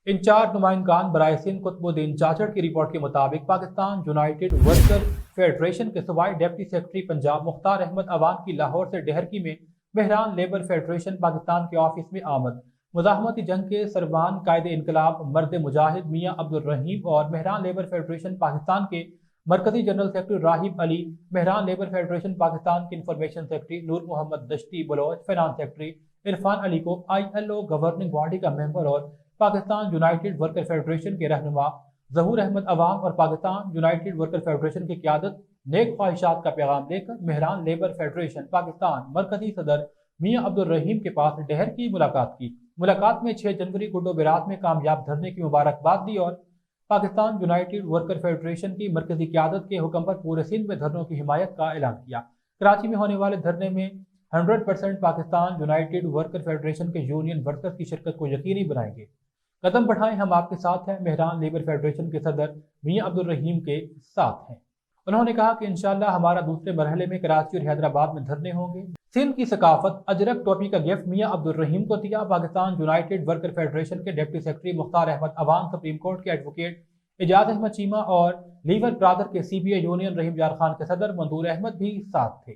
ان چار نمائندگان برائے سندھ قطب الدین چاچڑ کی رپورٹ کے مطابق پاکستان یونائیٹڈ ورکر فیڈریشن کے صوبائی ڈپٹی سیکرٹری پنجاب مختار احمد عوان کی لاہور سے ڈہرکی میں مہران لیبر فیڈریشن پاکستان کے آفس میں آمد، مزاحمتی جنگ کے سربراہ قائد انقلاب مرد مجاہد میاں عبدالرحیم اور مہران لیبر فیڈریشن پاکستان کے مرکزی جنرل سیکرٹری راہب علی، مہران لیبر فیڈریشن پاکستان کے انفارمیشن سیکرٹری نور محمد دشتی بلوچ، فائنانس سیکرٹری عرفان علی کو ILO گورننگ باڈی کا ممبر اور پاکستان یونائیٹڈ ورکر فیڈریشن کے رہنما ظہور احمد عوام اور پاکستان یونائیٹڈ ورکر فیڈریشن کی قیادت نیک خواہشات کا پیغام لے کر مہران لیبر فیڈریشن پاکستان مرکزی صدر میاں عبدالرحیم کے پاس ڈہر کی ملاقات کی۔ ملاقات میں 6 جنوری کو ڈوبرات میں کامیاب دھرنے کی مبارکباد دی اور پاکستان یونائیٹڈ ورکر فیڈریشن کی مرکزی قیادت کے حکم پر پورے سندھ میں دھرنوں کی حمایت کا اعلان کیا۔ کراچی میں ہونے والے دھرنے میں 100% پاکستان یونائیٹڈ ورکر فیڈریشن کے یونین ورکرز کی شرکت کو یقینی بنائیں گے۔ قدم بڑھائیں، ہم آپ کے ساتھ ہیں، مہران لیبر فیڈریشن کے صدر میاں عبدالرحیم کے ساتھ ہیں۔ انہوں نے کہا کہ انشاءاللہ ہمارا دوسرے مرحلے میں کراچی اور حیدرآباد میں دھرنے ہوں گے۔ سندھ کی ثقافت اجرک ٹوپی کا گفٹ میاں عبدالرحیم کو دیا۔ پاکستان یونائیٹڈ ورکر فیڈریشن کے ڈپٹی سیکرٹری مختار احمد عوان، سپریم کورٹ کے ایڈوکیٹ اعجاز احمد چیمہ اور لیور برادر کے CBA یونین رحیم یار خان کے صدر منظور احمد بھی ساتھ تھے۔